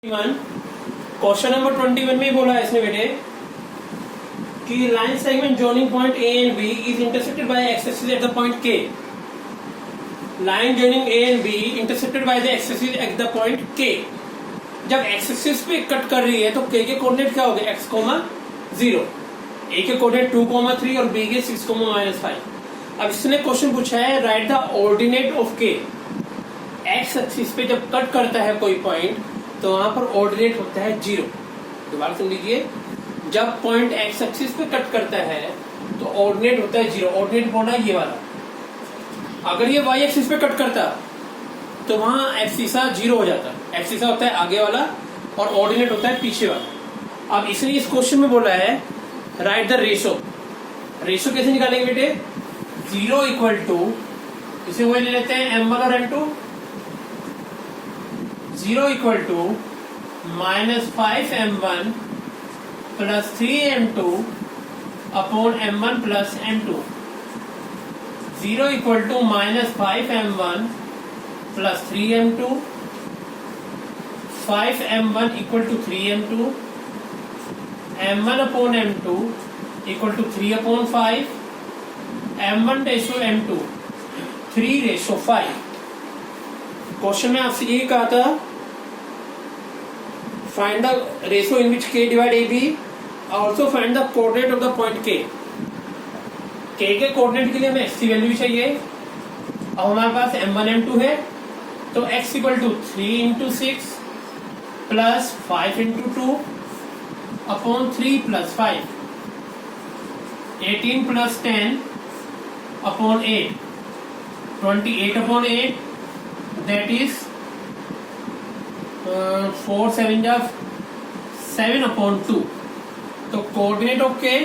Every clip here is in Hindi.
क्वेश्चन नंबर 21 में बोला है इसने बेटे कि line segment joining point A and B is intersected by x axis at the point K. Line joining A and B intersected by the x axis at the point K. जब एक्स एक्सिस पे कट कर रही है तो के कोऑर्डिनेट क्या हो गए, x, 0, ए के कोऑर्डिनेट 2, 3 और बी के 6, -5। अब इसने क्वेश्चन पूछा है राइट द ऑर्डिनेट ऑफ के। एक्स एक्सिस पे जब कट करता है कोई पॉइंट तो वहां पर ऑर्डिनेट होता है 0। दोबारा सुन लीजिए, जब पॉइंट एक्स एक्सिस पे कट करता है तो ऑर्डिनेट होता है 0। ऑर्डिनेट होना है ये वाला। अगर ये वाई एक्सिस पे कट करता तो वहां एब्सिसा 0 हो जाता। एब्सिसा होता है आगे वाला और ऑर्डिनेट होता है पीछे वाला। अब इसने इस क्वेश्चन में बोला है राइट द रेशो। रेशो कैसे निकालेंगे बेटे, 0 इक्वल टू, इसे वही ले लेते हैं m1 और m2। 0 equal to -5m1 plus 3m2 upon m1 plus m2। 0 equal to -5m1 plus 3m2, 5m1 equal to 3m2, m1 upon m2 equal to 3 upon 5, m1 ratio m2 3:5। Question में आपसे यही कहा था find the ratio in which k divide ab, also find the coordinate of the point k। K coordinate के लिए हमें x की वैल्यू भी चाहिए। अब हमारे पास m1 m2 है तो x equal to 3 into 6 plus 5 into 2 upon 3 plus 5, 18 plus 10 upon 8, 28 upon 8, that is 4 7 जा 7 अपॉन 2। तो कोऑर्डिनेट ऑफ के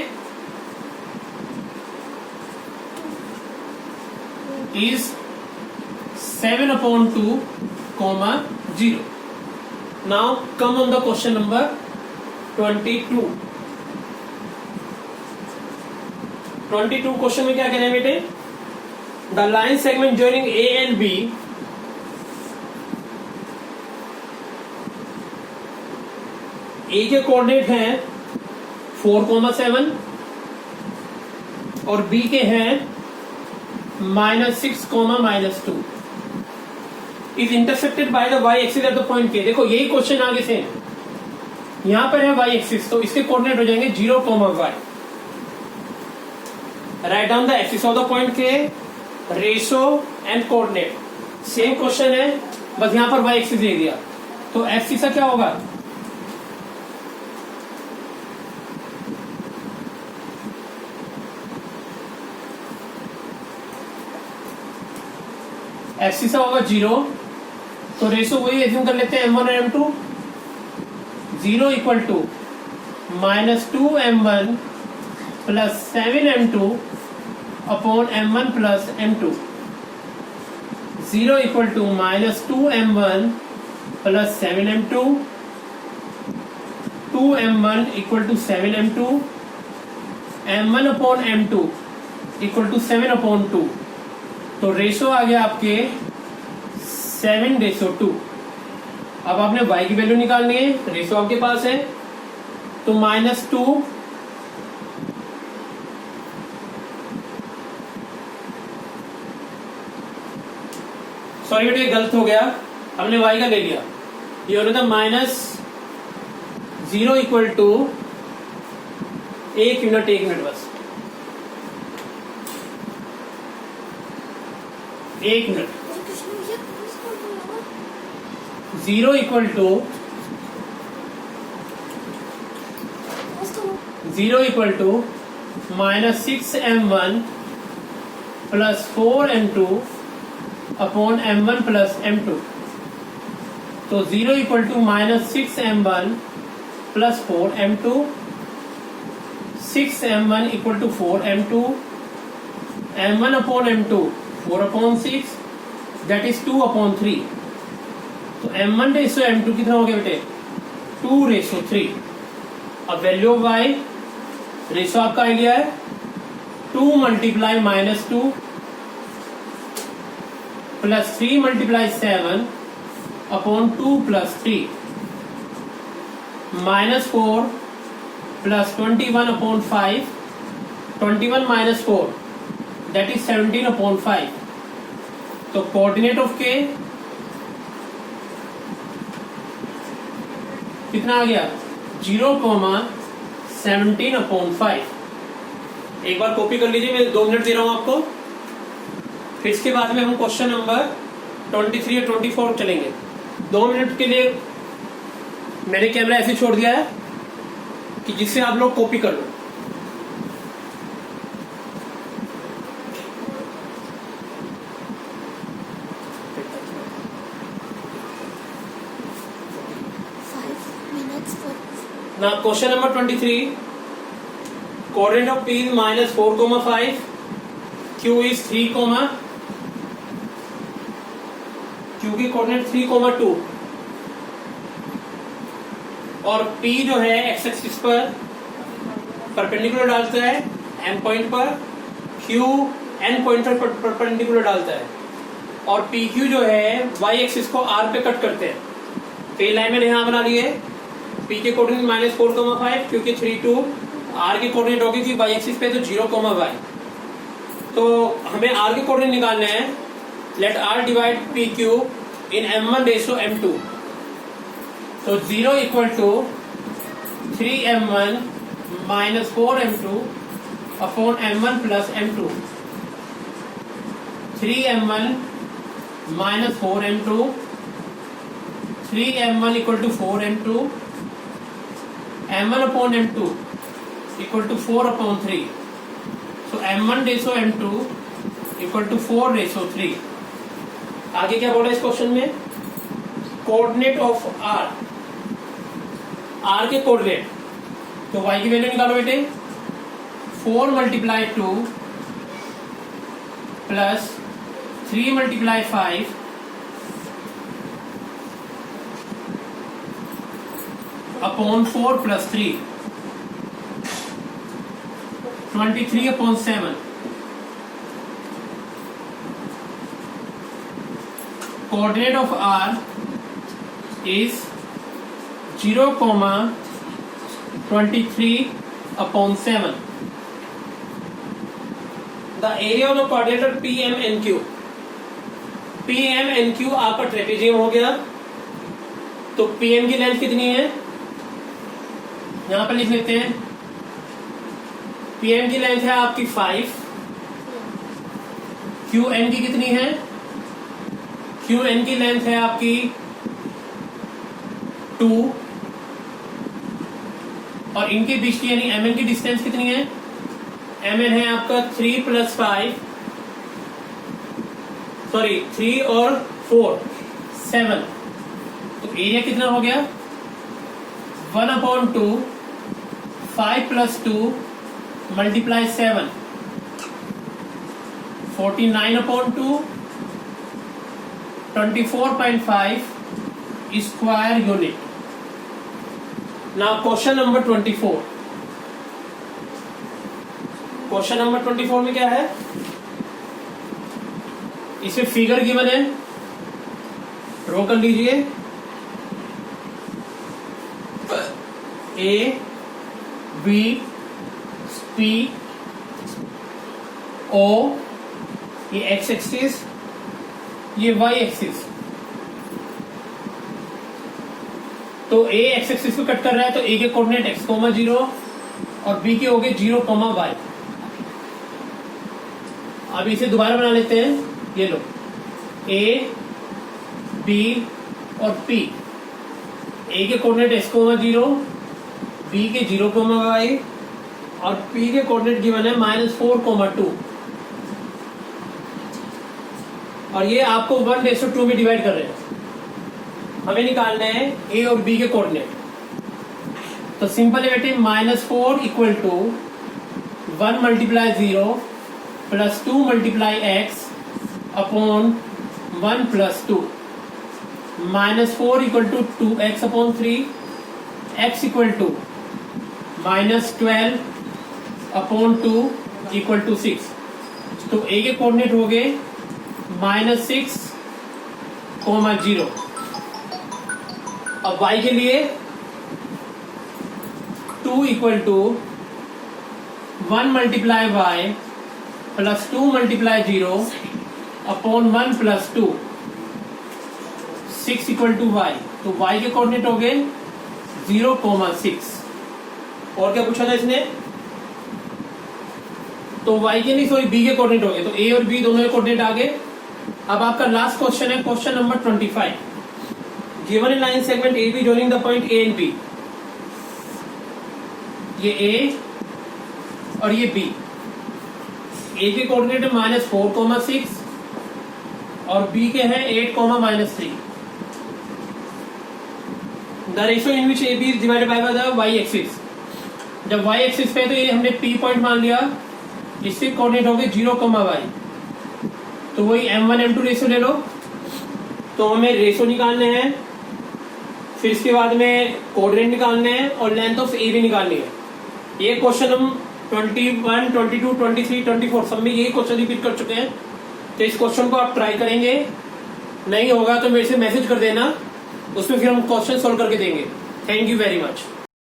is 7 upon 2, 0. Now come on the question number 22। 22 question में क्या कहना है बेटे, the line segment joining A and B A के कोऑर्डिनेट हैं 4, 7 और बी के हैं -6, -2 is intersected by the Y axis at the point K. देखो यही क्वेश्चन आगे से, यहां पर है वाई एक्सिस तो इसके कोऑर्डिनेट हो जाएंगे 0, y। Write down the axis of the point के, ratio and coordinate. Same question है बस यहां पर वाई एक्सिस दे दिया। तो एब्सिसा क्या होगा, एब्सिसा होगा 0। तो रेशो वही एज्यूम कर लेते हैं m1 और m2। 0 equal to -2m1 plus 7m2 upon m1 plus m2। 0 equal to -2m1 plus 7m2, 2m1 equal to 7m2, m1 upon m2 equal to 7 upon 2। तो रेशो आ गया आपके 7:2। अब आपने y की वैल्यू निकालनी है, रेशो आपके पास है तो -2 सॉरी बेटे गलत हो गया, हमने y का ले लिया। ये होना था -0 इक्वल टू, एक मिनट बस, एक minute. 0 equal to -6m1 plus 4m2 upon m1 plus m2। तो 0 equal to -6m1 plus 4m2, 6m1 equal to 4m2, m1 upon m2 4 upon 6, that is 2 upon 3। तो m1 रेशो m2 कितना हो गया बेटे, 2:3। अब वैल्यू ऑफ y, रेशो आपका आइडिया है 2 multiply -2 plus 3 multiply 7 upon 2 plus 3। -4 plus 21/5, 21 - 4 that is 17/5. तो कोऑर्डिनेट ऑफ के कितना आ गया 0,17/5. एक बार कॉपी कर लीजिए, मैं 2 मिनट दे रहा हूं आपको. फिर इसके बाद में हम क्वेश्चन नंबर 23 और 24 चलेंगे. 2 मिनट के लिए मैंने कैमरा ऐसे छोड़ दिया है कि जिससे आप लोग कॉपी कर लो. Now question number 23. Coordinate of P is -4,5. Q is 3, Q की कोऑर्डिनेट 3,2 और P जो है एक्स एक्सिस पर परपेंडिकुलर डालता है M पॉइंट पर, Q N पॉइंट पर परपेंडिकुलर डालता है और PQ जो है Y एक्सिस को R पे कट करते हैं. तो ये लाइन मैंने यहाँ बना ली है. P के कोऑर्डिनेट -4,5, Q के 3, 2, R के कोऑर्डिनेट होगी कि Y एक्सिस पे तो 0, तो हमें R के कोऑर्डिनेट निकालने हैं. लेट R डिवाइड PQ इन M1:M2. तो 0 = 3M1 - 4M2 upon M1 + M2. 3M1 - 4M2, 3M1 = 4M2, M1/M2 = 4/3. So M1:M2 = 4/3. आगे क्या बोला इस क्वेश्चन में? कोऑर्डिनेट ऑफ R के कोऑर्डिनेट. तो Y की वैल्यू निकालो बेटे. 4 × 2 plus 3 × 5 upon 4 + 3, 23/7. Coordinate of R is 0,23/7. The area of the quadrilateral PMNQ. PMNQ आपका ट्रेपेजियम हो गया. तो PM की लेंथ कितनी है यहां पर लिख लेते हैं. PM की लेंथ है आपकी 5. QN की कितनी है? QN की लेंथ है आपकी 2 और इनके बीच की यानी MN की डिस्टेंस कितनी है? MN है आपका 3 + 5, सॉरी 3 और 4 7. तो एरिया कितना हो गया 1/2, 5 + 2 × 7, 49/2, 24.5 square unit. Now question number 24. Question number 24 में क्या है? इसमें फिगर गिवन है, ड्रॉ कर लीजिए. A, B, P, O, ये x एक्सिस, ये y एक्सिस. तो A x एक्सिस को कट कर रहा है तो A के कोऑर्डिनेट x, 0 और B के हो गए 0, y. अब इसे दोबारा बना लेते हैं. ये लो A, B और P. A के कोऑर्डिनेट x, 0, B के 0, y और P के कोऑर्डिनेट गिवन है -4,2 और ये आपको 1:2 में डिवाइड कर रहे हैं. हमें निकालना है A और B के कोऑर्डिनेट. तो सिंपल है बेटे. -4 = 1 × 0 plus 2 × x upon 1 + 2. -4 = 2x/3, x = -12/2 = 6. तो A के कोऑर्डिनेट हो गए -6, 0. अब y के लिए 2 equal to 1 multiply y plus 2 multiply 0 upon 1 plus 2, 6 equal to y। तो y के कोऑर्डिनेट हो गए 0,6। और क्या पूछा था इसने? तो y के नहीं, सॉरी, b के कोऑर्डिनेट हो गए। तो a और b दोनों के कोऑर्डिनेट आ गए। अब आपका लास्ट क्वेश्चन है, question number 25। Given in line segment AB joining the point A and B, ये A और ये B। A के कोऑर्डिनेट है -4,6 और B के हैं 8,-3। The ratio in which AB is divided by the y axis. जब y एक्सिस पे तो ये हमने P पॉइंट मान लिया, इससे कोऑर्डिनेट हो गए 0,y। तो वही m1 m2 रेशियो ले लो। तो हमें रेशियो निकालने हैं, फिर इसके बाद में कोऑर्डिनेट निकालने हैं और लेंथ ऑफ ए भी निकालनी है। ये क्वेश्चन हम 21, 22, 23, 24 सब में यही क्वेश्चन रिपीट कर चुके हैं। तो इस क्वेश्चन को आप ट्राई करेंगे, नहीं होगा तो मेरे से मैसेज कर देना, उसमें फिर हम क्वेश्चन सोल्व करके देंगे। Thank you very much.